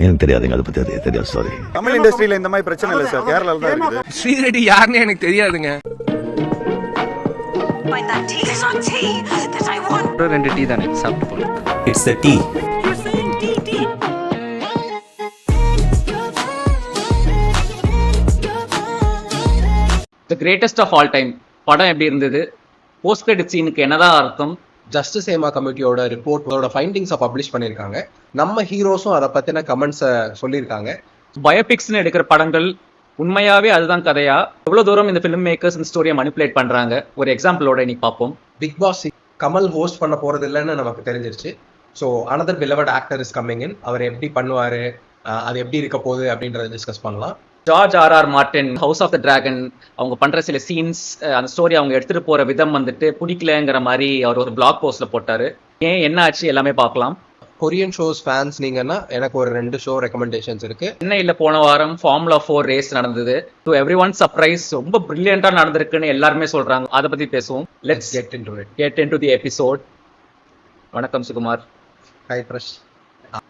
எனக்கு தெரியாதுங்க, அதை பத்தி தெரியாது. சாரி. தமிழ் இண்டஸ்ட்ரியில இந்த மாதிரி பிரச்சனை இல்லை சார், கேரளால தான் இருக்குது. ஸ்ரீரெட்டி யாருன்னு எனக்கு தெரியாதுங்க. ரெண்டு டீ தானே சாப்பிட்டு போகலாம். It's the tea. The greatest of all time படம் எப்படி இருந்தது? போஸ்ட் கிரெடிட் சீனுக்கு என்னதான் அர்த்தம்? ஜஸ்டிஸ் ஏமா கமிட்டியோட ரிப்போர்ட்டோட ஃபைண்டிங்ஸை பப்ளிஷ் பண்ணியிருக்காங்க. நம்ம ஹீரோஸும் அதை பற்றின கமெண்ட்ஸை சொல்லியிருக்காங்க. பயோபிக்ஸ்னு எடுக்கிற படங்கள் உண்மையாவே அதுதான் கதையா? எவ்வளவு தூரம் இந்த ஃபிலிம் மேக்கர்ஸ் இந்த ஸ்டோரியை மனிப்புலேட் பண்றாங்க? ஒரு எக்ஸாம்பிளோட இன்னைக்கு பார்ப்போம். பிக் பாஸ் கமல் ஹோஸ்ட் பண்ண போறது இல்லைன்னு நமக்கு தெரிஞ்சிருச்சு. So another beloved actor is coming in. அவர் எப்படி பண்ணுவாரு, அது எப்படி இருக்க போகுது அப்படின்றத டிஸ்கஸ் பண்ணலாம். George R Martin House of the Dragon அவங்க பண்ற சில சீன்ஸ், அந்த ஸ்டோரி அவங்க எடுத்துட்டு போற விதம் வந்துட்டு பிடிக்கலங்கிற மாதிரி அவர் ஒரு பிளாக் போஸ்ட்ல போட்டாரு. ஏன், என்ன ஆச்சு, எல்லாமே பார்க்கலாம். கொரியன் ஷோஸ் ஃபேன்ஸ் நீங்கன்னா எனக்கு ஒரு 2 ஷோ ரெக்கமெண்டேஷன்ஸ் இருக்கு. சென்னையில் போன வாரம் ஃபார்முலா 4 ரேஸ் நடந்தது. டு எவ்ரி ஒன் சர்ப்ரைஸ் ரொம்ப பிரில்லியண்டா நடந்திருக்குன்னு எல்லாருமே சொல்றாங்க. அதை பத்தி பேசுவோம். Let's get into the episode. வணக்கம் சுகுமார். ஹாய் பிரஷ்.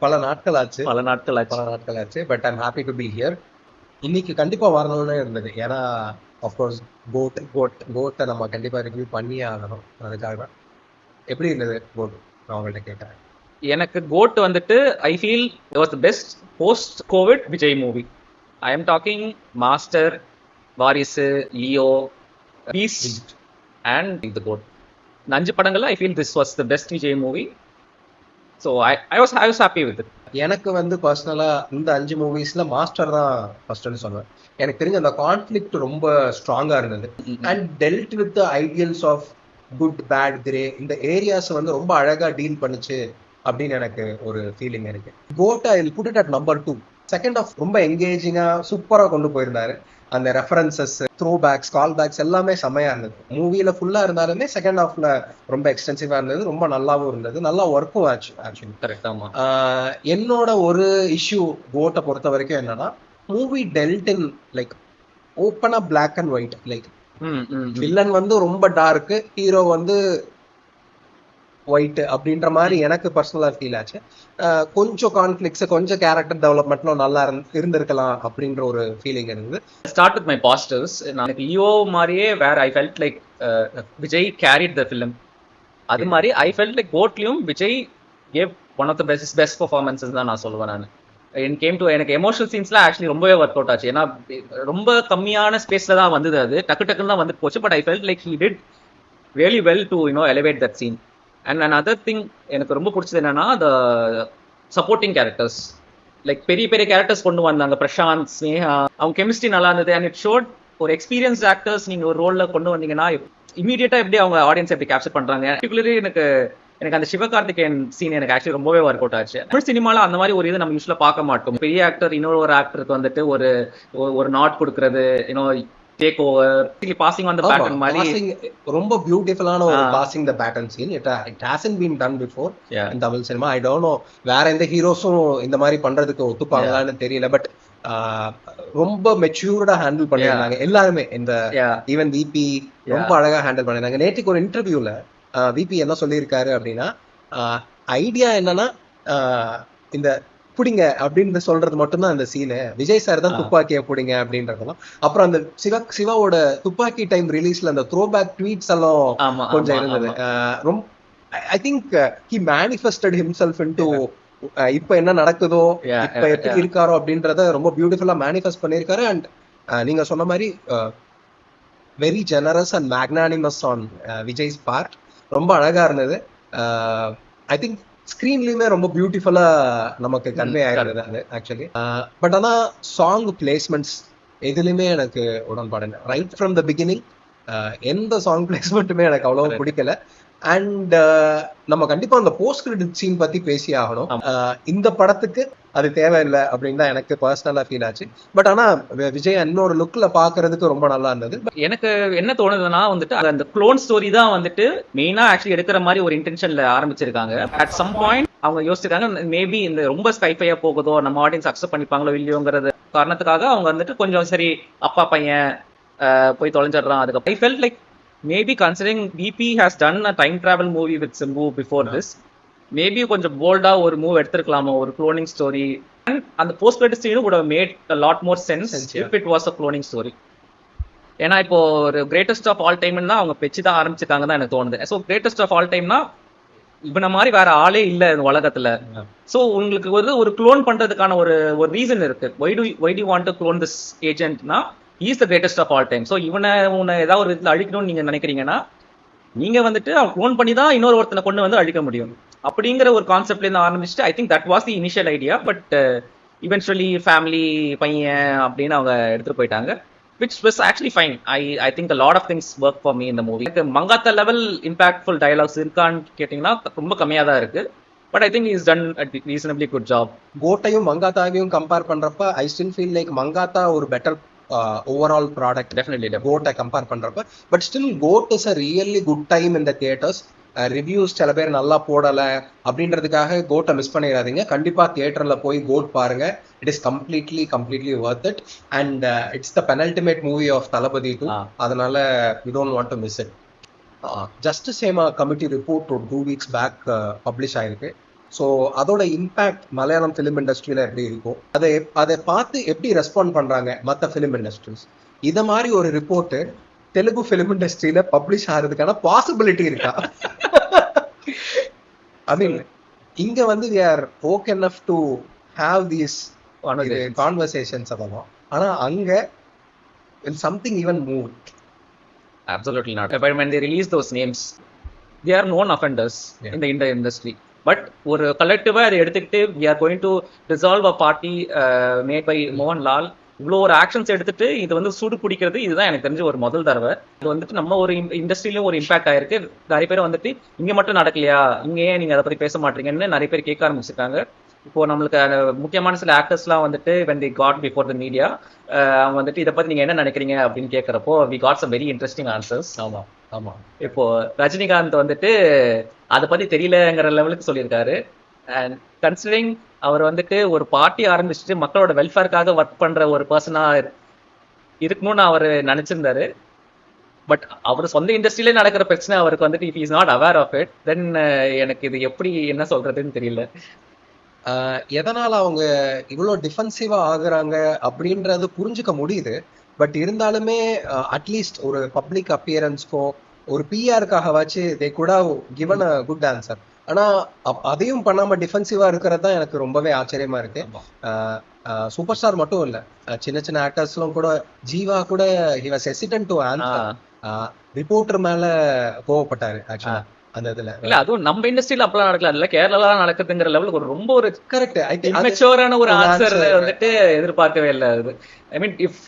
பல நாட்கள் ஆச்சு. But I'm happy to be here. இன்னைக்கு கண்டிப்பா வரணும்னு இருந்தது. ஏன்னா அஃப்கோர்ஸ் கோட்டை நம்ம கண்டிப்பா ரிவ்யூ பண்ணியே ஆகணும். அதுக்காக எப்படி இருந்தது கோட் நான் உங்கள்கிட்ட கேட்கறேன். எனக்கு கோட் வந்துட்டு I feel it was the best post covid Vijay movie. I am talking Master, Varisu, Leo, Beast and the GOAT. இந்த 5 படங்கள்ல I feel this was the best Vijay movie. So I was happy with it. எனக்கு வந்து பர்சனலா இந்த 5 மூவிஸ்ல master தான் ஃபர்ஸ்ட்னு சொல்லுவேன். எனக்கு தெரிஞ்ச அந்த கான்ஃபிளிக்ட் ரொம்ப ஸ்ட்ராங்கா இருந்தது. And dealt with the ideals of good bad grey, இந்த ஏரியாஸ் வந்து ரொம்ப அழகா டீல் பண்ணுச்சு அப்படின்னு எனக்கு ஒரு ஃபீலிங் இருக்கு. GOAT I will put it at number 2. Second half ரொம்ப என்கேஜிங்கா சூப்பரா கொண்டு போயிருந்தாரு. அந்த references, throwbacks, callbacks எல்லாமே செமையா இருந்தது. மூவில ஃபுல்லா இருந்தாலுமே செகண்ட் ஹாஃப்ல ரொம்ப எக்ஸ்டென்சிவா இருந்தது. ரொம்ப நல்லாவும் இருந்தது. நல்லா ஒர்க்கும் ஆச்சு ஆக்சுவலி. கரெக்டாமா. என்னோட ஒரு இஷ்யூ கோட்டை பொறுத்த வரைக்கும் என்னன்னா, மூவி டெல்ட் இன் லைக் ஓப்பனா black and white. Like villain வந்து ரொம்ப டார்க்கு, ஹீரோ வந்து ஒயிட் அப்படின்ற மாதிரி எனக்கு பர்சனலா ஃபீல் ஆச்சு. கொஞ்சம் கான்ஃபிளிக்ஸ், கொஞ்சம் கேரக்டர் டெவலப்மெண்ட்லாம் நல்லா இருந்திருக்கலாம் அப்படின்ற ஒரு ஃபீலிங் இருந்தது. Start with my positives. எனக்கு லியோ மாதிரியே வேற I felt like Vijay carried the film. அது மாதிரி ஐ ஃபெல்ட் லைக் கோட்லயும் Vijay gave one of the best performances தான் நான் சொல்லுவேன். நான் எனக்கு எமோஷனல் சீன்ஸ்லாம் ஆக்சுவலி ரொம்பவே ஒர்க் அவுட் ஆச்சு. ஏன்னா ரொம்ப கம்மியான ஸ்பேஸ்ல தான் வந்தது. அது டக்குன்னு தான் வந்து போச்சு. But I felt like he did really well to elevate that scene. And another thing எனக்கு ரொம்ப பிடிச்சது என்னன்னா, த சப்போர்ட்டிங் கேரக்டர்ஸ், லைக் பெரிய பெரிய கேரக்டர்ஸ் கொண்டு வந்தாங்க. பிரசாந்த், ஸ்னேகா, அவங்க கெமிஸ்ட்ரி நல்லா இருந்தது. அண்ட் இட் ஷோட் ஒரு எக்ஸ்பீரியன்ஸ் ஆக்டர்ஸ் நீங்க ஒரு ரோல்ல கொண்டு வந்தீங்கன்னா இமீடியட்டா எப்படி அவங்க ஆடியன்ஸ் எப்படி கேப்சர் பண்றாங்க. பர்டிகுலர்லி எனக்கு அந்த சிவகார்த்திகேயன் சீன் எனக்கு ஆக்சுவலி ரொம்பவே ஒர்க் அவுட் ஆச்சு. தமிழ் சினிமால அந்த மாதிரி ஒரு இது நம்ம யூஸ்வலா பார்க்க மாட்டோம். பெரிய ஆக்டர் இன்னொரு ஆக்டருக்கு வந்துட்டு ஒரு நாட் கொடுக்கறது, take over, passing on the baton மாதிரி ரொம்ப பியூட்டிஃபுல்லான ஒரு passing the baton scene. It hasn't been done before in Tamil cinema. I don't know வேற எந்த ஹீரோஸும் இந்த மாதிரி பண்றதுக்கு ஒத்துப்பாங்களான்னு தெரியல. பட் ரொம்ப மெச்சூர்டா ஹேண்டில் பண்ணிருந்தாங்க எல்லாருமே. இந்த ஈவன் விபி ரொம்ப அழகா ஹேண்டில் பண்ணிருந்தாங்க. நேற்றுக்கு ஒரு இன்டர்வியூல விபி என்ன சொல்லியிருக்காரு அப்படின்னா, ஐடியா என்னன்னா இந்த புடிங்க அப்படின்னு சொல்றது மட்டும்தான் அந்த சீனு. விஜய் சார் தான் துப்பாக்கிய புடிங்க அப்படின்றதெல்லாம். அப்புறம் அந்த சிவாவோட துப்பாக்கி டைம் ரிலீஸ்ல அந்த த்ரோ பேக் ட்வீட்ஸ் எல்லாம் கொஞ்சம் இருந்தது. ரொம்ப ஐ think he manifested himself into இப்ப என்ன நடக்குதோ, இப்ப எப்படி இருக்காரோ அப்படின்றத ரொம்ப பியூட்டிஃபுல்லா மேனிஃபெஸ்ட் பண்ணிருக்காரு. அண்ட் நீங்க சொன்ன மாதிரி very generous and magnanimous on Vijay's part. ரொம்ப அழகா இருந்தது. ஐ திங்க் ஸ்கிரீன்லயுமே ரொம்ப பியூட்டிஃபுல்லா நமக்கு கன்வே ஆயிருந்தது அது ஆக்சுவலி. பட் ஆனா சாங் பிளேஸ்மெண்ட்ஸ் எதுலையுமே எனக்கு உடன்பாடு இல்லை. ரைட் ஃப்ரம் த பிகினிங் எந்த சாங் பிளேஸ்மெண்ட்டுமே எனக்கு அவ்வளவு பிடிக்கல. அண்ட் நம்ம கண்டிப்பா அந்த போஸ்ட் கிரெடிட் சீன் பத்தி பேசி ஆகணும். இந்த படத்துக்கு அது தேவையில்லை அப்படின்னு தான் எனக்கு பர்சனலா ஃபீல் ஆச்சு. பட் ஆனா விஜய் இன்னொரு லுக்ல பாக்குறதுக்கு ரொம்ப நல்லா இருந்தது. எனக்கு என்ன தோணுதுன்னா வந்துட்டு அந்த க்ளோன் ஸ்டோரி தான் வந்துட்டு மெயினா ஆக்சுவலி எடுக்கிற மாதிரி ஒரு இன்டென்ஷன்ல ஆரம்பிச்சிருக்காங்க. அட் சம் பாயிண்ட் அவங்க யோசிச்சிருக்காங்க, மேபி இந்த ரொம்ப ஸ்கைஃபையா போகுதோ, நம்ம ஆடியன்ஸ் அக்செப்ட் பண்ணிப்பாங்களோ இல்லையோங்கிறது காரணத்துக்காக அவங்க வந்துட்டு கொஞ்சம் சரி அப்பா பையன் போய் தொலைஞ்சிடறான். அதுக்கு ஐ felt like maybe considering VP has done a time travel movie with Simbu before this, maybe கொஞ்சம் போல்டா ஒரு மூவ் எடுத்துருக்கலாமோ, ஒரு க்ளோனிங் ஸ்டோரி அந்த post credit scene would have made a lot more sense if it was a cloning story. ஏன்னா இப்போ ஒரு greatest of all டைம்னா அவங்க பெச்சு தான் ஆரம்பிச்சிருக்காங்க தான் எனக்கு தோணுது. ஸோ கிரேட்டஸ்ட் ஆஃப் ஆல் டைம்னா இவன மாதிரி வேற ஆளே இல்ல இந்த உலகத்துல. சோ உங்களுக்கு ஒரு க்ளோன் பண்றதுக்கான ஒரு ரீசன் இருக்கு. why do you want to clone this agentனா he is the greatest of all time. So உன்னை ஏதாவது ஒரு விதத்துல அழிக்கணும்னு நீங்க நினைக்கிறீங்கன்னா நீங்க வந்துட்டு அவன் க்ளோன் பண்ணி தான் இன்னொரு ஒருத்தனை கொண்டு வந்து அழிக்க முடியும் அப்படிங்கிற ஒரு கான்செப்ட்ல இருந்து ஆரம்பிச்சுட்டு I think that was the initial idea. But eventually family பையன் அப்படின்னு அவங்க எடுத்துட்டு போயிட்டாங்க. Which was actually fine. I think a lot of things work for me in the movie. Like Mankatha level impactful dialogues இருக்கான்னு கேட்டீங்கன்னா ரொம்ப கம்மியா தான் இருக்கு. But I think he's done a reasonably good job. கோட்டையும் மங்காத்தாவையும் கம்பேர் பண்றப்ப I still feel like Mankatha ஒரு better overall product. Definitely. கோட்டை கம்பேர் பண்றப்ப but still goat is a really good time in the theaters. Reviews சில பேர் நல்லா போடல அப்படின்றதுக்காக கோட்டை மிஸ் பண்ணிடாதீங்க. கண்டிப்பா தியேட்டர்ல போய் கோட் பாருங்க. It is completely worth it and it's the penultimate movie of Thalapathy 2. அதனால we don't want to miss it. Justice Hema committee report 2 weeks back publish ஆயிருக்கு. ஸோ அதோட இம்பேக்ட் மலையாளம் ஃபிலிம் இண்டஸ்ட்ரியில எப்படி இருக்கும், அதை பார்த்து எப்படி ரெஸ்பாண்ட் பண்றாங்க மற்ற ஃபிலிம் இண்டஸ்ட்ரீஸ், இத மாதிரி ஒரு ரிப்போர்ட் தெலுங்கு ஃபிலிம் இண்டஸ்ட்ரியில பப்ளிஷ் ஆகிறதுக்கான பாசிபிலிட்டி இருக்கா? ஐ மீன் இங்க வந்து we are okay enough to have these conversations about. ஆனா அங்க will something even move? Absolutely not. But when they release those names, they are known offenders in the industry. But ஒரு கலெக்டிவா அதை எடுத்துக்கிட்டு we are going to dissolve a party made by Mohanlal, இவ்வளோ ஒரு actions எடுத்துட்டு இது வந்து சூடு பிடிக்கிறது இதுதான் எனக்கு தெரிஞ்ச ஒரு முதல் தடவை. இது வந்துட்டு நம்ம ஒரு இண்டஸ்ட்ரியிலும் ஒரு இம்பாக்ட் ஆயிருக்கு. நிறைய பேர் வந்துட்டு இங்க மட்டும் நடக்கலையா, இங்க ஏன் நீங்க அதை பத்தி பேச மாட்டீங்கன்னு நிறைய பேர் கேட்க ஆரம்பிச்சிருக்காங்க. இப்போ நம்மளுக்கு முக்கியமான சில ஆக்டர்ஸ்லாம் வந்துட்டு when they got before the media அவங்க வந்துட்டு இதை பத்தி நீங்க என்ன நினைக்கிறீங்க அப்படின்னு கேட்கறப்போ we got some very interesting answers. ஆமா இப்போ ரஜினிகாந்த் வந்துட்டு அதை பத்தி தெரியலங்கிற லெவலுக்கு சொல்லியிருக்காரு. அண்ட் கன்சிடரிங் அவர் வந்துட்டு ஒரு பார்ட்டி ஆரம்பிச்சுட்டு மக்களோட வெல்ஃபேருக்காக ஒர்க் பண்ற ஒரு பர்சனா இருக்கணும்னு அவர் நினைச்சிருந்தாரு. பட் அவர் சொந்த இண்டஸ்ட்ரியிலே நடக்கிற பிரச்சனை அவருக்கு வந்துட்டு if is not aware of it then எனக்கு இது எப்படி என்ன சொல்றதுன்னு தெரியல. எதனால அவங்க இவ்வளோ டிஃபென்சிவா ஆகுறாங்க அப்படின்றது புரிஞ்சுக்க முடியுது. பட் இருந்தாலுமே அட்லீஸ்ட் ஒரு பப்ளிக் அப்பியரன்ஸ்க்கோ ஒரு பிஆருக்காக வச்சு தே கூட கிவன் அ குட் ஆன்சர். ஆனா அதையும் பண்ணாம டிஃபென்சிவா இருக்கிறது தான் எனக்கு ரொம்பவே ஆச்சரியமா இருக்கு. சூப்பர் ஸ்டார் மட்டும் இல்ல, சின்ன சின்ன ஆக்டர்ஸ்லாம் கூட, ஜீவா கூட he was hesitant to answer. Reporter மேல கோவப்பட்டாரு ஆக்சுவலா அந்த இதுல. இல்ல அதுவும் நம்ம இண்டஸ்ட்ரியில அப்பலாம் நடக்கலாம் இல்ல, கேரளால நடக்குதுங்கிற லெவலுக்கு ஒரு ரொம்ப ஒரு கரெக்ட் இம்மெச்சூரான ஒரு ஆன்சர் வந்துட்டு எதிர்பார்க்கவே இல்லை. அது I mean if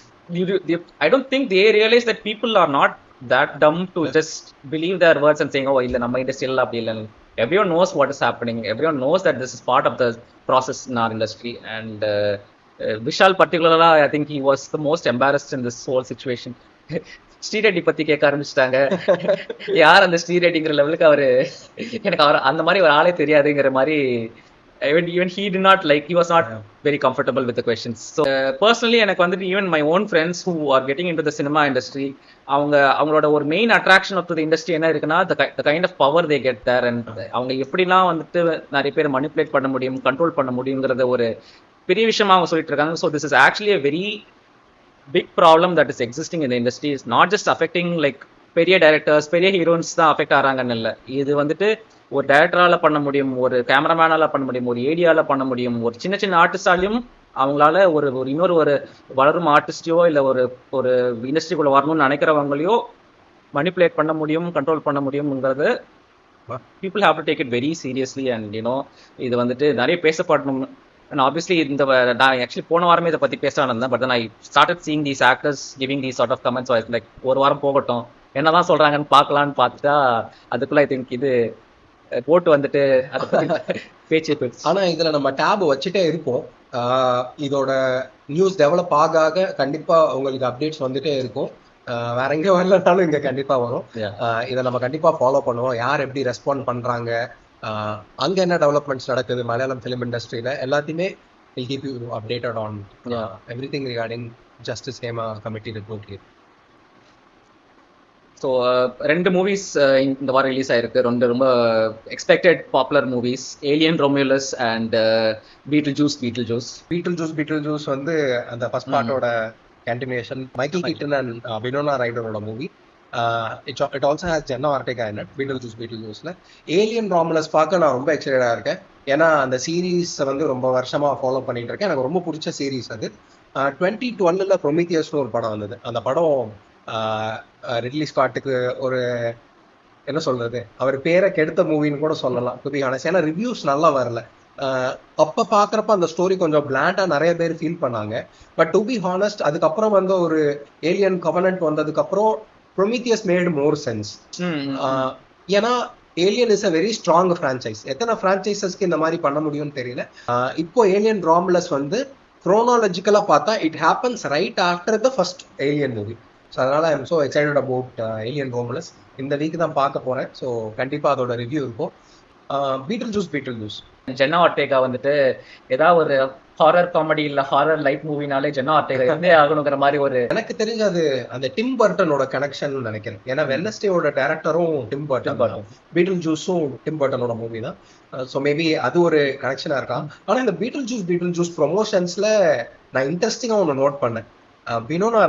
I don't think they realize that people are not that dumb to just believe their words and saying, oh, illa நம்ம இண்டஸ்ட்ரியில அப்படி இல்லைன்னு. Everyone knows what is happening. Everyone knows that this is part of the process in our industry. And Vishal particularly, I think he was the most embarrassed in this whole situation. Sri Reddy பத்தி கேட்க ஆரம்பிச்சிட்டாங்க. யார் அந்த ஸ்ரீரெட்டிங்கிற லெவலுக்கு அவரு எனக்கு அவர் அந்த மாதிரி ஒரு ஆளே தெரியாதுங்கிற மாதிரி. Even he did not like, he was not very comfortable with the questions. So personally எனக்கு வந்துட்டு even my own friends who are getting into the cinema industry, அவங்களோட ஒரு main attraction of the industry என்ன இருக்குன்னா the kind of power they get there and அவங்க எப்படிலாம் வந்துட்டு நிறைய பேர் மனிப்புலேட் பண்ண முடியும், கண்ட்ரோல் பண்ண முடியுங்கிறத ஒரு பெரிய விஷயமா அவங்க சொல்லிட்டு இருக்காங்க. So this is actually a very big problem that is existing in the industry. It's not just affecting like பெரிய டைரக்டர்ஸ், பெரிய ஹீரோயின்ஸ் தான் அஃபெக்ட் ஆகிறாங்கன்னு இல்லை. இது வந்துட்டு ஒரு டைரக்டரால பண்ண முடியும், ஒரு கேமராமேனால பண்ண முடியும், ஒரு ஏடியால பண்ண முடியும், ஒரு சின்ன சின்ன ஆர்டிஸ்டாலையும் அவங்களால ஒரு இன்னொரு ஒரு வளரும் ஆர்டிஸ்டையோ இல்லை ஒரு இண்டஸ்ட்ரிக்குள்ள வரணும்னு நினைக்கிறவங்களையோ மனிப்புலேட் பண்ண முடியும், கண்ட்ரோல் பண்ண முடியும்ங்கிறது people have to take it very seriously. And you know இது வந்துட்டு நிறைய பேசப்படணும். And obviously நான் ஆக்சுவலி போன வாரமே இதை பத்தி பேச இருந்தேன். But then I started seeing these actors giving these sort of comments. So I was like ஒரு வாரம் போகட்டும் என்னதான் சொல்றாங்கன்னு பார்க்கலான்னு பார்த்துட்டா அதுக்குள்ள ஐ திங்க் இது போட்டு வந்துட்டு அதை பத்தி பேச்சு போயிடுச்சு. ஆனா இதுல நம்ம டேப் வச்சுட்டே இருப்போம். இதோட நியூஸ் டெவலப் ஆக கண்டிப்பா உங்களுக்கு அப்டேட்ஸ் வந்துட்டே இருக்கும். வேற எங்க வரலனாலும் இங்க கண்டிப்பா வரும். இதை நம்ம கண்டிப்பா ஃபாலோ பண்ணுவோம். யார் எப்படி ரெஸ்பாண்ட் பண்றாங்க, அங்க என்ன டெவலப்மெண்ட்ஸ் நடக்குது மலையாளம் ஃபிலிம் இண்டஸ்ட்ரியில, எல்லாத்தையுமே will keep you updated on everything regarding Justice Hema committee report here. So 2 movies இந்த வாரம் ரிலீஸ் ஆயிருக்கு. 2 ரொம்ப expected popular movies, Alien Romulus and Beetlejuice வந்து அந்த ஃபர்ஸ்ட் பார்ட்டோட கண்டினியூஷன். மைக்கேல் கீட்டன் அண்ட் வினோனா ரைடரோட மூவி. It also has Jenna Ortega in it. பீட்டில் ஜூஸ்ல ஏலியன் ராமுலஸ் பார்க்க நான் ரொம்ப எக்ஸைட்டடா இருக்கேன். ஏன்னா அந்த சீரீஸ் வந்து ரொம்ப வருஷமா ஃபாலோ பண்ணிட்டு இருக்கேன். எனக்கு ரொம்ப பிடிச்ச சீரீஸ் அது. 2012 ப்ரொமீத்தியஸ்னு ஒரு படம் வந்தது. அந்த படம் ரிட்லி ஸ்காட்டுக்கு ஒரு என்ன சொல்றது, அவர் பேரை கெடுத்த மூவின்னு கூட சொல்லலாம் டு பி ஹானஸ்ட். ஏன்னா ரிவ்யூஸ் நல்லா வரல. அப்ப பாக்குறப்ப அந்த ஸ்டோரி கொஞ்சம் பிளாண்டா நிறைய பேர் ஃபீல் பண்ணாங்க. பட் டு பி ஹானஸ்ட் அதுக்கப்புறம் வந்து ஒரு ஏலியன் கவர்னன்ட் வந்ததுக்கு அப்புறம் ப்ரொமீத்தியஸ் மேட் மோர் சென்ஸ். ஏன்னா alien is a very strong franchise. எத்தனை ஃப்ரான்ச்சைசஸ்க்கு இந்த மாதிரி பண்ண முடியும்னு தெரியல. இப்போ ஏலியன் ராமுலஸ் வந்து குரோனாலஜிக்கலா பார்த்தா it happens right after the first Alien movie. So அதனால I am so excited about Alien Romulus. இந்த வீக் தான் பார்க்க போறேன். ஸோ கண்டிப்பா அதோட ரிவ்யூ இருக்கும். பீட்டில் ஜூஸ் ஜென்னா ஆர்டெகா வந்துட்டு ஏதாவது ஒரு ஹாரர் காமெடி இல்ல ஹாரர் லைட் மூவினாலே ஜென்னா ஆர்டெகா இருந்தே ஆகணுங்கிற மாதிரி ஒரு எனக்கு தெரிஞ்ச அது அந்த டிம் பர்ட்டனோட கனெக்ஷன் நினைக்கிறேன். ஏன்னா வெட்னஸ்டேவோட டைரக்டரும் டிம் பர்ட்டன், பீட்டில் ஜூஸும் டிம் பர்ட்டனோட மூவி தான். ஸோ மேபி அது ஒரு கனெக்ஷனா இருக்கான். ஆனா இந்த பீட்டில் ஜூஸ் ப்ரொமோஷன்ஸ்ல நான் இன்ட்ரெஸ்டிங்கா ஒன்று நோட் பண்ணேன். Winona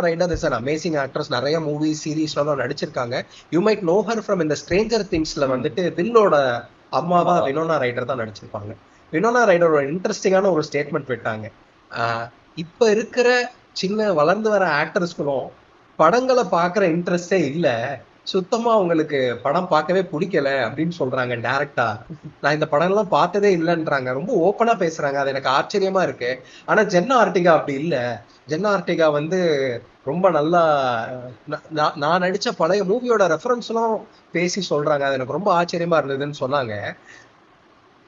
Ryder is an amazing actress. நிறைய மூவி சீரீஸ்லாம் நடிச்சிருக்காங்க. You might know her from இந்த ஸ்ட்ரேஞ்சர் திங்ஸ்ல வந்துட்டு வில்லோட அம்மாவா வினோனா ரைடர் தான் நடிச்சிருப்பாங்க. வினோனா ரைடரோட இன்ட்ரெஸ்டிங்கான ஒரு ஸ்டேட்மெண்ட் விட்டாங்க. இப்ப இருக்கிற சின்ன வளர்ந்து வர ஆக்டர்ஸ்களும் படங்களை பாக்குற இன்ட்ரெஸ்டே இல்ல, சுத்தமா அவங்களுக்கு படம் பார்க்கவே பிடிக்கல அப்படின்னு சொல்றாங்க டைரக்டா. நான் இந்த படம் எல்லாம் பார்த்ததே இல்லைன்றாங்க. ரொம்ப ஓப்பனா பேசுறாங்க. அது எனக்கு ஆச்சரியமா இருக்கு. ஆனா ஜென்னா ஆர்டெகா அப்படி இல்ல. ஜென்னா ஆர்டெகா வந்து ரொம்ப நல்லா நான் நடிச்ச பழைய மூவியோட ரெஃபரன்ஸ் எல்லாம் பேசி சொல்றாங்க. அது எனக்கு ரொம்ப ஆச்சரியமா இருந்ததுன்னு சொன்னாங்க.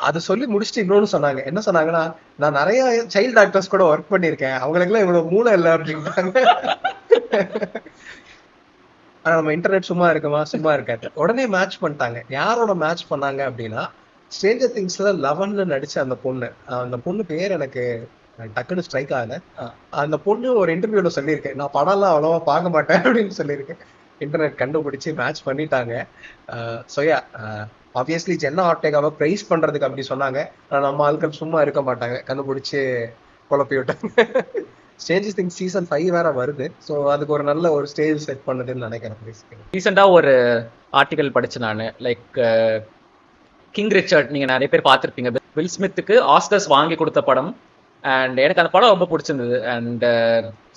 அதை சொல்லி முடிச்சுட்டு இன்னொன்னு சொன்னாங்க. என்ன சொன்னாங்கன்னா, நான் நிறைய சைல்டு ஆக்டர்ஸ் கூட ஒர்க் பண்ணிருக்கேன், அவங்களுக்கு எல்லாம் இவ்வளவு மூளை இல்லை அப்படின்ட்டாங்க. ஆனா நம்ம இன்டர்நெட் சும்மா இருக்காது. உடனே மேட்ச் பண்ணிட்டாங்க. யாரோட மேட்ச் பண்ணாங்க அப்படின்னா, ஸ்ட்ரேஞ்சர் திங்ஸ்ல 11 நடிச்ச அந்த பொண்ணு பேர் எனக்கு டக்குன்னு ஸ்ட்ரைக் ஆகல. அந்த பொண்ணு ஒரு இன்டர்வியூல சொல்லியிருக்கேன், நான் படம்லாம் அவ்வளவா பார்க்க மாட்டேன் அப்படின்னு சொல்லியிருக்கேன். இன்டர்நெட் கண்டுபிடிச்சு மேட்ச் பண்ணிட்டாங்க. சோயா ஆப்வியஸ்லி ஜென்னா ஆர்டெகாவை பிரைஸ் பண்றதுக்கு அப்படி சொன்னாங்க. நம்ம ஆட்கள் சும்மா இருக்க மாட்டாங்க, கண்டுபிடிச்சு குழப்பி விட்டாங்க. ஸ்ட்ரேஞ்சர் திங்ஸ் சீசன் 5 வேற வருது. ஸோ அதுக்கு ஒரு நல்ல ஒரு ஸ்டேஜ் செட் பண்ணுதுன்னு நினைக்கிறேன். ரீசெண்டா ஒரு ஆர்டிகல் படிச்சேன் நான். லைக் கிங் ரிச்சர்ட் நீங்க நிறைய பேர் பார்த்துருப்பீங்க. வில் ஸ்மித்துக்கு ஆஸ்கர்ஸ் வாங்கி கொடுத்த படம். அண்ட் எனக்கு அந்த படம் ரொம்ப பிடிச்சிருந்தது. அண்ட்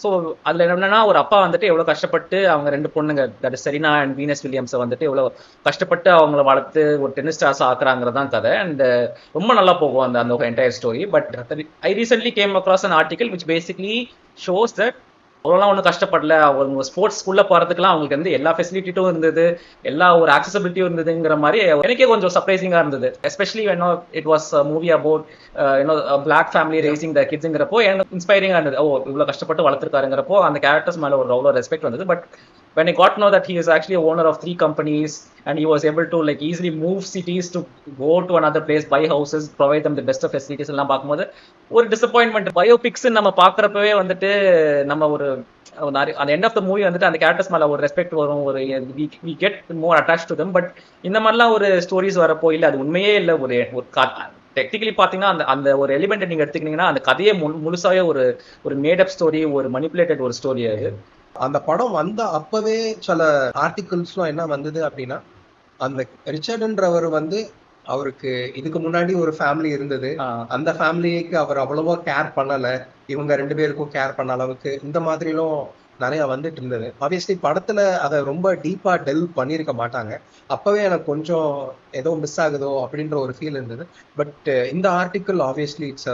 ஸோ அதில் என்னன்னா, ஒரு அப்பா வந்துட்டு எவ்வளோ கஷ்டப்பட்டு அவங்க 2 பொண்ணுங்க, that is Serena and Venus வில்லியம்ஸை வந்துட்டு எவ்வளோ கஷ்டப்பட்டு அவங்கள வளர்த்து ஒரு டென்னிஸ் ஸ்டார்ஸ் ஆக்குறாங்கிறதான் கதை. அண்ட் ரொம்ப நல்லா போகும் அந்த entire story. But I recently came across an article which basically shows that அவ்வளோலாம் ஒன்றும் கஷ்டப்படல. அவங்க ஸ்போர்ட்ஸ் ஸ்கூல்ல போகிறதுக்குலாம் அவங்களுக்கு வந்து எல்லா ஃபெசிலிட்டியும் இருந்தது, எல்லா ஒரு ஆக்சசபிலிட்டியும் இருந்ததுங்கிற மாதிரி எனக்கே கொஞ்சம் சர்ப்ரைசிங்காக இருந்தது. Especially when it was movie about black family racing the கிட்ஸுங்கிறப்போ எனக்கு இன்ஸ்பைரிங்காக இருந்தது. இவ்வளோ கஷ்டப்பட்டு வளர்த்துருக்காருங்கிறப்போ அந்த கேரக்டர்ஸ் மேலே ஒரு அவ்வளோ ரெஸ்பெக்ட் வந்தது. But when I got to know that he is actually a owner of 3 companies and he was able to like easily move cities to go to another place, buy houses, provide them the best of facilities எல்லாம் பார்க்கும்போது ஒரு disappointment. Biopics நம்ம பார்க்குறப்பவே வந்துட்டு நம்ம ஒரு அந்த end of the movie வந்துட்டு அந்த கேரக்டர்ஸ் மேலே ஒரு ரெஸ்பெக்ட் வரும், ஒரு we get more attached to them. But இந்த மாதிரிலாம் ஒரு ஸ்டோரிஸ் வரப்போ இல்லை, அது உண்மையே இல்லை. ஒரு டெக்னிக்கலி பார்த்தீங்கன்னா அந்த ஒரு எலிமெண்ட் நீங்க எடுத்துக்கிட்டீங்கன்னா அந்த கதையே முழுசாவே ஒரு மேட் அப் ஸ்டோரி, ஒரு மனிப்புலேட்டட் ஒரு ஸ்டோரி. அது அந்த படம் வந்த அப்பவே சில ஆர்டிகிள்ஸ்லாம் என்ன வந்தது அப்படின்னா, அந்த ரிச்சர்ட்ன்றவர் வந்து அவருக்கு இதுக்கு முன்னாடி ஒரு ஃபேமிலி இருந்தது, அந்த ஃபேமிலிக்கு அவர் அவ்வளவா கேர் பண்ணல, இவங்க 2 பேருக்கும் கேர் பண்ண அளவுக்கு இந்த மாதிரிலும் நிறைய வந்துட்டு இருந்தது. ஆப்வியஸ்லி படத்துல அதை ரொம்ப டீப்பா டெல் பண்ணியிருக்க மாட்டாங்க. அப்பவே எனக்கு கொஞ்சம் ஏதோ மிஸ் ஆகுதோ அப்படின்ற ஒரு ஃபீல் இருந்தது. பட் இந்த article obviously it's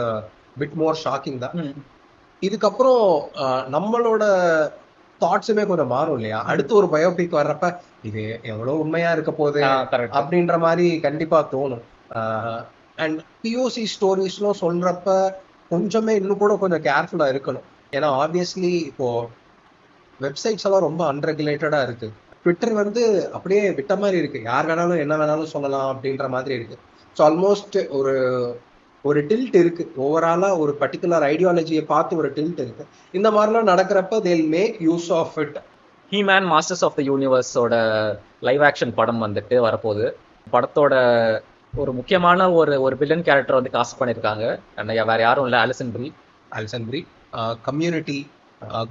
bit more shocking தான். இதுக்கப்புறம் நம்மளோட தாட்ஸுமே கொஞ்சம் மாறும் இல்லையா? அடுத்து ஒரு பயோபிக் வர்றப்ப இது எவ்வளவு உண்மையா இருக்க போகுது அப்படின்ற மாதிரி கண்டிப்பா தோணும். அண்ட் பிஓசி ஸ்டோரிஸ்லாம் சொல்றப்ப கொஞ்சமே இன்னும் கூட கொஞ்சம் கேர்ஃபுல்லா இருக்கணும். ஏன்னா ஆப்வியஸ்லி இப்போ வெப்சைட்ஸ் எல்லாம் ரொம்ப அன்ரெகுலேட்டடா இருக்கு. ட்விட்டர் வந்து அப்படியே விட்ட மாதிரி இருக்கு, யார் வேணாலும் என்ன வேணாலும் சொல்லலாம் அப்படின்ற மாதிரி இருக்கு. ஸோ ஆல்மோஸ்ட் ஒரு டில்ட் இருக்கு. ஓவராலா ஒரு பர்டிகுலர் ஐடியாலஜியை பார்த்து ஒரு டில்ட் இருக்கு. இந்த மாதிரிலாம் நடக்கிறப்ப they'll make use of it He-Man Masters of the யூனிவர்ஸோட லைவ் ஆக்ஷன் படம் வந்துட்டு வரப்போகுது. படத்தோட ஒரு முக்கியமான ஒரு வில்லன் கேரக்டர் வந்து காஸ்ட் பண்ணியிருக்காங்க. வேற யாரும் இல்லை, ஆலிசன் ப்ரீ. கம்யூனிட்டி,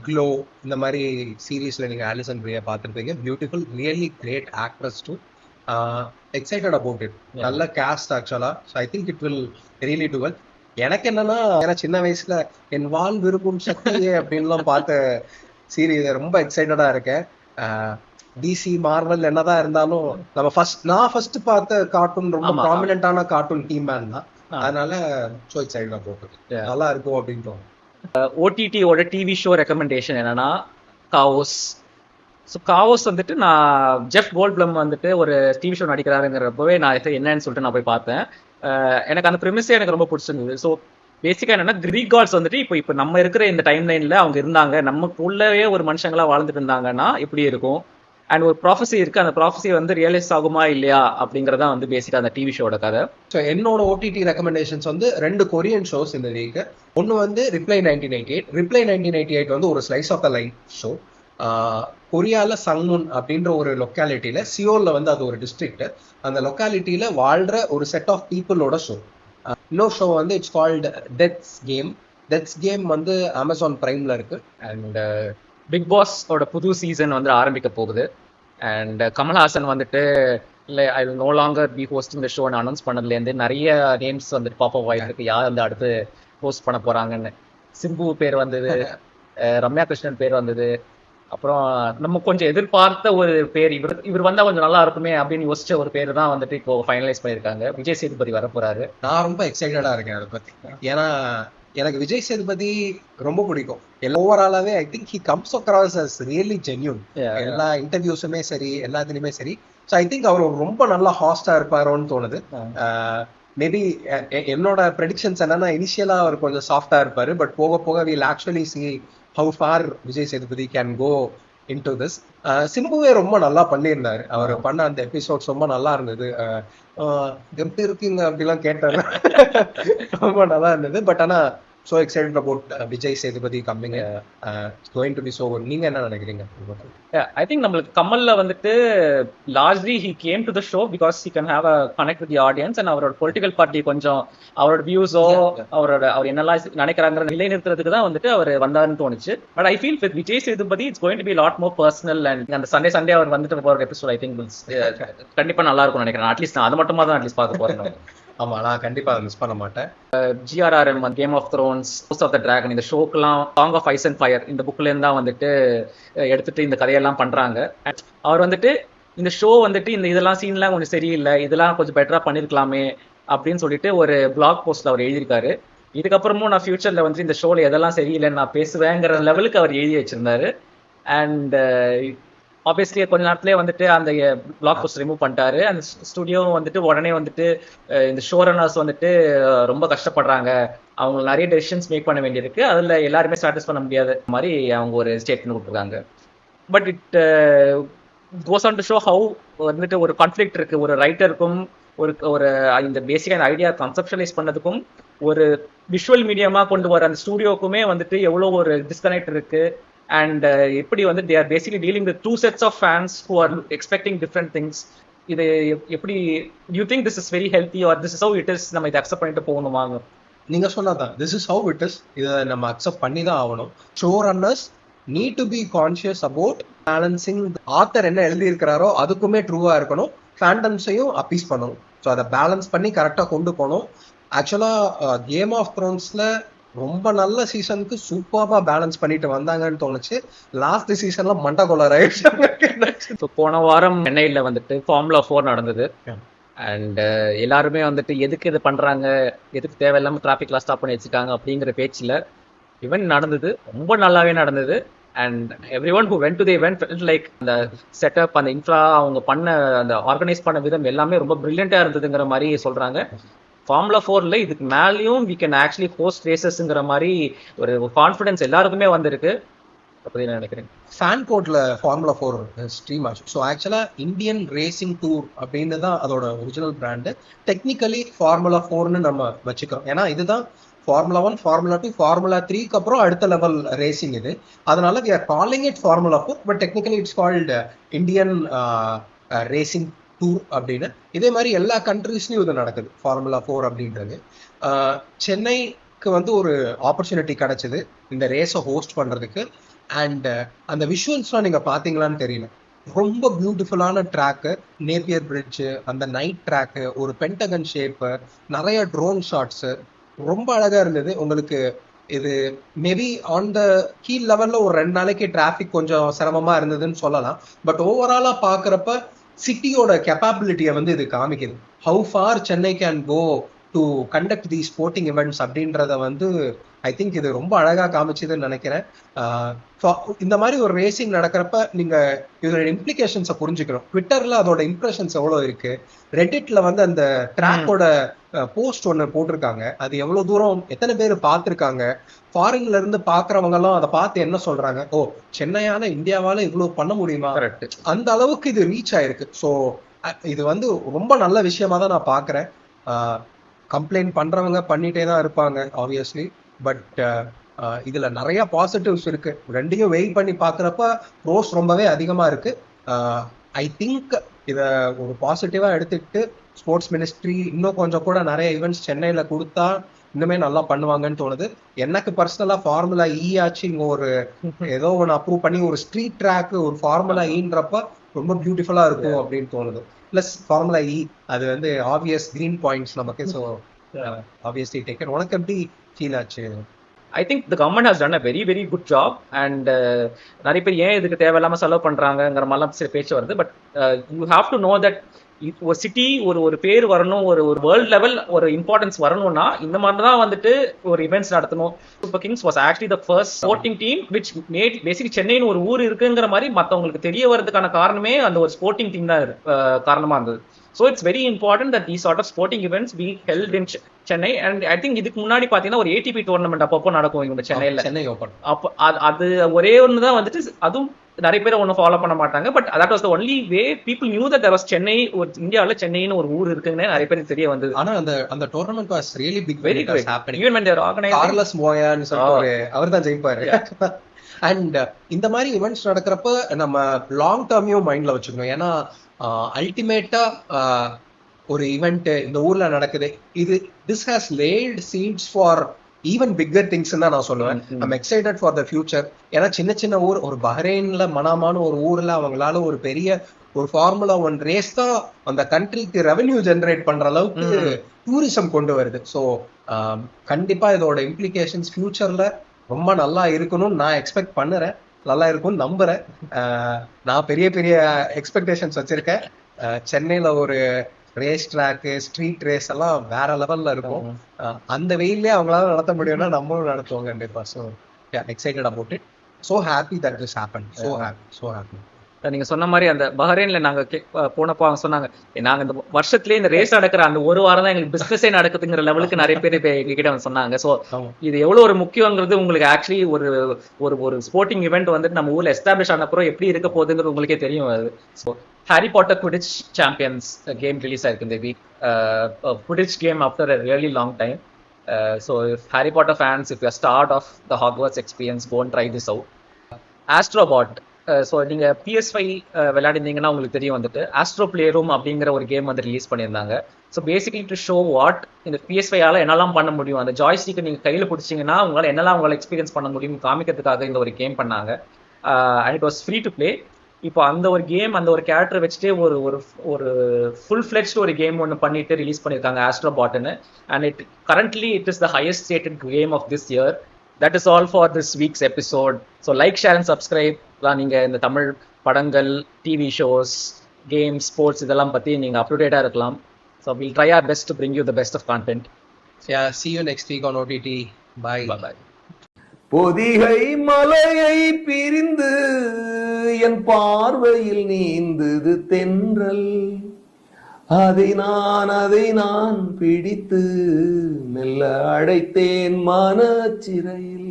க்ளோ, இந்த மாதிரி சீரீஸ்ல நீங்க ஆலிசன் ப்ரீயை பார்த்துருப்பீங்க. Beautiful, really great actress too. Excited about it. நல்ல கேஸ்ட் ஆக்சுவலா. So I think it will really do well. எனக்கு என்னன்னா, ஏன்னா சின்ன வயசுல என் வாழ் விரும்பும் சக்தியே அப்படின்லாம் பார்த்த சீரீஸ் ரொம்ப எக்ஸைட்டடா இருக்கேன். டிசி மார்வல் என்னதான் இருந்தாலும் நான் ஃபர்ஸ்ட் பார்த்த கார்ட்டூன் ரொம்ப ப்ராமினென்ட்டான கார்ட்டூன் ஹீமேன் தான். அதனால சோ எக்ஸைட்டடா போகுது, நல்லா இருக்கும் அப்படின்னு தோணும். ஓடிடியோட டிவி ஷோ ரெக்கமெண்டேஷன் என்னன்னா காவோஸ். ஸோ காவோஸ் வந்துட்டு நான் ஜெஃப் கோல்ட்ப்ளம் வந்துட்டு ஒரு டிவி ஷோ நடிக்கிறாருங்கிறப்பவே நான் என்னன்னு சொல்லிட்டு நான் போய் பார்த்தேன். எனக்கு அந்த ப்ரிமிஸே எனக்கு ரொம்ப பிடிச்சிருந்தது. ஸோ பேசிக்கா என்னன்னா, கிரீக் காட்ஸ் வந்துட்டு இப்போ நம்ம இருக்கிற இந்த டைம் லைன்ல அவங்க இருந்தாங்க, நமக்குள்ளவே ஒரு மனுஷங்களா வாழ்ந்துட்டு இருந்தாங்கன்னா எப்படி இருக்கும், அண்ட் ஒரு ப்ராஃபஸி இருக்கு, அந்த ப்ராஃபஸி வந்து ரியலைஸ் ஆகுமா இல்லையா அப்படிங்கறதான் வந்து பேசிக்கா அந்த டிவி ஷோட கதை. ஸோ என்னோட ஓடிடி ரெக்கமெண்டேஷன்ஸ் வந்து 2 கொரியன் ஷோஸ் இந்த வீக். ஒன்று வந்து ரிப்ளை 1988. ரிப்ளை 1988 வந்து ஒரு slice of the life show. கொரியால சங்முன் அப்படின்ற ஒரு லொக்காலிட்டியில, சியோல்ல வந்து அது ஒரு டிஸ்ட்ரிக்ட், அந்த லொக்காலிட்டியில வாழ்ற ஒரு செட் ஆஃப் பீப்புளோட ஷோ. இன்னொரு ஷோ வந்து இட்ஸ் கால்டு டெத்ஸ் கேம் வந்து அமேசான் பிரைம்ல இருக்கு. அண்ட் பிக் பாஸோட புது சீசன் வந்து ஆரம்பிக்க போகுது. அண்ட் கமல்ஹாசன் வந்துட்டு இல்லை I will know longer B hosting the ஷோன்னு announce பண்ணதுலேருந்து நிறைய நேம்ஸ் வந்துட்டு பாப்பப் ஆயிருக்கு, யார் வந்து அடுத்து ஹோஸ்ட் பண்ண போறாங்கன்னு. சிம்பு பேர் வந்தது, ரம்யா கிருஷ்ணன் பேர் வந்தது, அப்புறம் நம்ம கொஞ்சம் எதிர்பார்த்த ஒரு பேர் இவர் வந்தா கொஞ்சம் நல்லா இருக்குமே அப்படின்னு யோசிச்ச ஒரு பேர் தான் வந்துட்டு இப்போ ஃபைனலைஸ் பண்ணியிருக்காங்க. விஜய் சேதுபதி வர போறாரு. நான் ரொம்ப எக்ஸைட்டடா இருக்கேன் அதை பத்தி. ஏன்னா எனக்கு விஜய் சேதுபதி ரொம்ப பிடிக்கும். ஓவராலாவே I think he comes across as really genuine. எல்லா இன்டர்வியூஸுமே சரி, எல்லாத்துலயுமே சரி. ஸோ ஐ திங்க் அவர் ரொம்ப நல்லா ஹாஸ்டா இருப்பாரோன்னு தோணுது. மேபி என்னோட ப்ரெடிக்ஷன்ஸ் என்னன்னா, இனிஷியலா அவர் கொஞ்சம் சாஃப்டா இருப்பாரு, பட் போக போக will actually see how far Vijay Sethupathi can go into this. சிம்புவே ரொம்ப நல்லா பண்ணியிருந்தாரு. அவர் பண்ண அந்த எபிசோட்ஸ் ரொம்ப நல்லா இருந்தது. எப்படி இருக்கீங்க அப்படிலாம் கேட்டாரு, ரொம்ப நல்லா இருந்தது. பட் ஆனா so excited about Vijay Sethupathi coming in. It's going to be so good. நீங்க என்ன நினைக்கிறீங்க? I think நம்மளுக்கு கமல்ல வந்துட்டு largely he came to the show because he can have a connect with the audience and அவரோட political party கொஞ்சம் அவரோட வியூஸோ அவர் என்னெல்லாம் நினைக்கிறாங்கிற நிலைநிறுத்துறதுக்கு தான் வந்துட்டு அவர் வந்தாருன்னு தோணுச்சு. But I feel with Vijay Sethupathi it's going to be lot more personal. And அந்த சண்டே அவர் வந்துட்டு போற எபிசோட் ஐ திங்க் கண்டிப்பா நல்லா இருக்கும்னு நினைக்கிறேன். அட்லீஸ்ட் நான் அது மட்டுமா தான் அட்லீஸ்ட் பார்க்க போறேன். ஆமா, நான் கண்டிப்பா அதை மிஸ் பண்ண மாட்டேன். GRRM, Game of Thrones, House of the Dragon, இந்த ஷோக்கெல்லாம் Song of Ice and Fire இந்த புக்ல இருந்து தான் வந்துட்டு எடுத்துட்டு இந்த கதையெல்லாம் பண்றாங்க. அவர் வந்துட்டு இந்த ஷோ வந்துட்டு இதெல்லாம் சீன்லாம் கொஞ்சம் சரியில்லை, இதெல்லாம் கொஞ்சம் பெட்டரா பண்ணிருக்கலாமே அப்படின்னு சொல்லிட்டு ஒரு பிளாக் போஸ்ட்ல அவர் எழுதியிருக்காரு. இதுக்கப்புறமும் நான் ஃபியூச்சர்ல வந்து இந்த ஷோல எதெல்லாம் சரியில்லைன்னு நான் பேசுவேங்கிற லெவலுக்கு அவர் எழுதி வச்சிருந்தாரு. அண்ட் ஆப்வியஸ்லி கொஞ்ச நேரத்திலே வந்துட்டு அந்த பிளாக் போஸ்ட் ரிமூவ் பண்ணிட்டாரு. அந்த ஸ்டுடியோ வந்துட்டு உடனே வந்துட்டு இந்த ஷோ ரன்னர்ஸ் வந்துட்டு ரொம்ப கஷ்டப்படுறாங்க, அவங்க நிறைய டெசிஷன்ஸ் மேக் பண்ண வேண்டியிருக்கு, அதில் எல்லாருமே சாட்டிஸ் பண்ண முடியாத மாதிரி அவங்க ஒரு ஸ்டேட்மெண்ட் கொடுத்துருக்காங்க. But it goes on to show how வந்துட்டு ஒரு கான்ஃப்ளிக்ட் இருக்கு ஒரு ரைட்டருக்கும் ஒரு இந்த பேசிக்காக இந்த ஐடியா கன்செப்ஷனலைஸ் பண்ணதுக்கும் ஒரு விஷுவல் மீடியமா கொண்டு வர அந்த ஸ்டுடியோக்குமே வந்துட்டு எவ்வளோ ஒரு டிஸ்கனெக்ட் இருக்கு. And எப்படி வந்து they are basically dealing with two sets of fans who are expecting different things. இது எப்படி you think this is very healthy or this is how it is, நம்ம இதை அக்செப்ட் பண்ணிட்டு போகணுமா? நீங்க சொன்னதான் this is how it is, இதை நம்ம அக்செப்ட் பண்ணி தான் ஆகணும். Show runners need to be conscious about balancing. Author என்ன எழுதி இருக்கிறாரோ அதுக்குமே ட்ரூவா இருக்கணும், ஃபேண்டம்ஸையும் அப்பீஸ் பண்ணணும். ஸோ அதை பேலன்ஸ் பண்ணி கரெக்டாக கொண்டு போகணும். ஆக்சுவலா கேம் ஆஃப் த்ரோன்ஸ்ல ரொம்ப நல்ல சீசனுக்கு சூப்பரா பேலன்ஸ் பண்ணிட்டு வந்தாங்கன்னு தோணுச்சு. லாஸ்ட் சீசன்ல மண்டகோலர் ஆயிடுச்சு. போன வாரம் சென்னையில வந்துட்டு ஃபார்முலா 4 நடந்தது. அண்ட் எல்லாருமே வந்துட்டு எதுக்கு இது பண்றாங்க, எதுக்கு தேவையில்லாம டிராபிக்ல ஸ்டாப் பண்ணி வச்சிருக்காங்க அப்படிங்கிற பேச்சுல இவன் நடந்தது, ரொம்ப நல்லாவே நடந்தது. And every one who went to the event felt like அந்த செட்டப், அந்த இன்ஃப்ரா, அவங்க பண்ண அந்த ஆர்கனைஸ் பண்ண விதம் எல்லாமே ரொம்ப பிரில்லியண்டா இருந்ததுங்கிற மாதிரி சொல்றாங்க. ஃபார்முலா 4ல இதுக்கு மேலேயும் we can actually host races-ங்கிற மாதிரி ஒரு கான்ஃபிடன்ஸ் எல்லாருக்குமே வந்திருக்கு. அப்படி நான் நினைக்கிறேன். ஃபேன் கோட்ல ஃபார்முலா 4 ஸ்ட்ரீம் ஆச்சு. ஸோ ஆக்சுவலா இந்தியன் ரேசிங் டூர் அப்படின்னு தான் அதோட ஒரிஜினல் பிராண்டு. டெக்னிக்கலி ஃபார்முலா 4ன்னு நம்ம வச்சுக்கிறோம், ஏன்னா இதுதான் ஃபார்முலா 1, ஃபார்முலா 2, ஃபார்முலா 3க்கு அப்புறம் அடுத்த லெவல் ரேசிங் இது. அதனால we are calling it formula 4, but technically it's called Indian racing tour அப்படின்னு. இதே மாதிரி எல்லா கண்ட்ரீஸ்லயும் இது நடக்குது ஃபார்முலா 4 அப்படின்றது. சென்னைக்கு வந்து ஒரு ஆப்பர்ச்சுனிட்டி கிடைச்சது இந்த ரேஸை ஹோஸ்ட் பண்றதுக்கு. அண்ட் அந்த விஷுவல்ஸ்லாம் நீங்க பாத்தீங்களான்னு தெரியல, ரொம்ப பியூட்டிஃபுல்லான ட்ராக்கு, நேப்பியர் பிரிட்ஜு, அந்த நைட் ட்ராக்கு, ஒரு பென்டகன் ஷேப்பு, நிறைய ட்ரோன் ஷாட்ஸு, ரொம்ப அழகா இருந்தது. உங்களுக்கு இது மேபி ஆன் த கீழ் லெவல்ல ஒரு 2 நாளைக்கு டிராஃபிக் கொஞ்சம் சிரமமா இருந்ததுன்னு சொல்லலாம். பட் ஓவராலா பாக்குறப்ப சிட்டியோட கெப்பாபிலிட்டியை வந்து இது காமிக்குது. How far Chennai can go to conduct the sporting events அப்படின்றத வந்து ஐ திங்க் இது ரொம்ப அழகா காமிச்சதுன்னு நினைக்கிறேன். இந்த மாதிரி ஒரு ரேசிங் நடக்கிறப்ப நீங்க இதோட இம்ப்ளிகேஷன்ஸை புரிஞ்சுக்கணும். ட்விட்டர்ல அதோட இம்ப்ரெஷன்ஸ் எவ்வளவு இருக்கு, ரெடிட்ல வந்து அந்த ட்ராக்கோட போஸ்ட் ஒன்று போட்டிருக்காங்க, அது எவ்வளவு தூரம் எத்தனை பேர் பார்த்துருக்காங்க, ஃபாரின்ல இருந்து பாக்குறவங்க எல்லாம் அதை பார்த்து என்ன சொல்றாங்க, ஓ சென்னையால இந்தியாவால இவ்வளவு பண்ண முடியுமா, அந்த அளவுக்கு இது ரீச் ஆயிருக்கு. ஸோ இது வந்து ரொம்ப நல்ல விஷயமா தான் நான் பாக்குறேன். கம்ப்ளைண்ட் பண்றவங்க பண்ணிட்டே தான் இருப்பாங்க ஆப்வியஸ்லி, பட் இதுல நிறைய பாசிட்டிவ்ஸ் இருக்கு. ரெண்டையும் வெயிட் பண்ணி பாக்குறப்ப ப்ரோஸ் ரொம்பவே அதிகமா இருக்கு. ஐ திங்க் இத ஒரு பாசிட்டிவா எடுத்துக்கிட்டு ஸ்போர்ட்ஸ் மினிஸ்ட்ரி இன்னும் கொஞ்சம் கூட நிறைய ஈவெண்ட்ஸ் சென்னையில கொடுத்தா இன்னுமே நல்லா பண்ணுவாங்கன்னு தோணுது. எனக்கு பர்சனலா ஃபார்முலா இ ஆச்சு இங்க ஒரு ஏதோ ஒன்று அப்ரூவ் பண்ணி ஒரு ஸ்ட்ரீட் ட்ராக் ஒரு ஃபார்முலா ஈன்றப்ப ரொம்ப பியூட்டிஃபுல்லா இருக்கும் அப்படின்னு தோணுது. பிளஸ் ஃபார்முலா இ அது வந்து ஆப்வியஸ் கிரீன் பாயிண்ட்ஸ் நமக்கு. So obviously taken. உனக்கு எப்படி ஃபீல் ஆச்சு? I think the government has done a very very good job. And நிறைய பேர் ஏன் இதுக்கு தேவையில்லாம செலவு பண்றாங்கிற மாதிரிலாம் சில பேச்சு வருது. But you have to know that ஒரு சிட்டி ஒரு பேர் வரணும், ஒரு வேர்ல்ட் லெவல் ஒரு இம்பார்ட்டன்ஸ் வரணும்னா இந்த மாதிரி தான் வந்துட்டு ஒரு இவெண்ட்ஸ் நடத்தணும். Super Kings was actually the first sporting team which made basic சென்னைன்னு ஒரு ஊர் இருக்குங்கிற மாதிரி மற்றவங்களுக்கு தெரிய வரதுக்கான காரணமே அந்த ஒரு ஸ்போர்ட்டிங் டீம் தான் காரணமா இருந்தது. So it's very important that these sort of sporting events be held in Chennai. And I think இதுக்கு முன்னாடி பாத்தீங்கன்னா ஒரு ATP டோர்னமெண்ட் அப்பப்போ நடக்கும் இவங்க சென்னை ஓப்பன். அப்போ அது ஒரே ஒன்று தான் வந்துட்டு, அதுவும் நிறைய பேர் ஒன்றும் ஃபாலோ பண்ண மாட்டாங்க. But that was the only way people knew that there was Chennai, ஒரு இந்தியாவில் சென்னைன்னு ஒரு ஊர் இருக்குன்னு நிறைய பேருக்கு தெரிய வந்தது. ஆனா அந்த tournament was really big, very good happening. Even when they were organizing, Carlos மோயான்னு சொல்லிட்டு அவர்தான் ஜெயிப்பாரு. அண்ட் இந்த மாதிரி ஈவெண்ட்ஸ் நடக்கிறப்ப நம்ம லாங் டேர்மையும் மைண்ட்ல வச்சுக்கணும். ஏன்னா அல்டிமேட்டா ஒரு ஈவெண்ட் இந்த ஊர்ல நடக்குது, இது this has late seeds for even bigger things தான் நான் சொல்லுவேன். I'm excited for the future. ஏன்னா சின்ன சின்ன ஊர், ஒரு பஹ்ரைன்ல மனாமான ஒரு ஊர்ல அவங்களால ஒரு பெரிய ஒரு ஃபார்முலா 1 ரேஸ் தான் அந்த கண்ட்ரிக்கு ரெவென்யூ ஜெனரேட் பண்ற அளவுக்கு டூரிசம் கொண்டு வருது. ஸோ கண்டிப்பா இதோட இம்ப்ளிகேஷன்ஸ் ஃபியூச்சர்ல ரொம்ப நல்லா இருக்கணும்னு நான் எக்ஸ்பெக்ட் பண்ணுறேன். நல்லா இருக்கும்னு நம்புறேன். நான் பெரிய பெரிய எக்ஸ்பெக்டேஷன்ஸ் வச்சிருக்கேன். சென்னையில ஒரு ரேஸ் ட்ராக்கு, ஸ்ட்ரீட் ரேஸ் எல்லாம் வேற லெவல்ல இருக்கும். அந்த வெயிலே அவங்களால நடத்த முடியும்னா நம்மளும் நடத்துவோம் கண்டிப்பா. So excited about it. So happy that this happen. So happy. நீங்க சொன்ன மாதிரி அந்த பஹ்ரைன்ல நாங்க போனப்போ அவங்க சொன்னாங்க, நாங்க இந்த வருஷத்துலயே இந்த ரேஸ் நடக்கிற அந்த ஒரு வாரம் தான் எங்களுக்கு பிசினஸே நடக்குதுங்கிற லெவலுக்கு நிறைய பேர் எங்ககிட்ட வந்து சொன்னாங்க. ஸோ இது எவ்வளவு ஒரு முக்கியங்கிறது உங்களுக்கு ஆக்சுவலி ஒரு ஸ்போர்ட்டிங் இவெண்ட் வந்துட்டு நம்ம ஊர்ல எஸ்டாப்ளிஷ் ஆனப்புறம் எப்படி இருக்க போகுதுங்கிறது உங்களுக்கே தெரியும். அது so Harry Potter Quidditch Champions game release ஆயிருக்கு இந்த week. Quidditch game after a really long time. So if Harry Potter fans, if you're start of the Hogwarts experience, go and try this out. Astrobot. So நீங்கள் PS5 விளையாடிருந்தீங்கன்னா உங்களுக்கு தெரியும் வந்துட்டு astro play room அப்படிங்கிற ஒரு game வந்து release பண்ணியிருந்தாங்க. So basically to show what இந்த PS5ஆல் என்னெல்லாம் பண்ண முடியும், அந்த ஜாய்ஸ்டிக்கை நீங்கள் கையில் பிடிச்சிங்கன்னா உங்களால் என்னெல்லாம் உங்களால் எக்ஸ்பீரியன்ஸ் பண்ண முடியும் காமிக்கிறதுக்காக இந்த ஒரு கேம் பண்ணாங்க. And it was free to play. இப்போ அந்த ஒரு கேம், அந்த ஒரு கேரக்டர் வச்சுட்டே ஒரு ஃபுல் ஃபிளெட்ஜ்டு ஒரு கேம் ஒன்று பண்ணிட்டு ரிலீஸ் பண்ணியிருக்காங்க ஆஸ்ட்ரோபாட்னு. And currently it is the highest rated game of this year. That is all for this week's episode. So like, share and subscribe. நீங்க இந்த தமிழ் படங்கள், டிவி ஷோஸ், கேம்ஸ், ஸ்போர்ட்ஸ் இதெல்லாம் பத்தி நீங்க அப்டேட்டா இருக்கலாம். So we'll try our best to bring you the best of content. Yeah, see you next week on OTT. Bye. Bye. Pothigai மலையை பிரிந்து என் பார்வையில் நீந்தது தென்றல், அதை நான் பிடித்து மெல்ல அடைத்தேன் மனச்சிறையில்.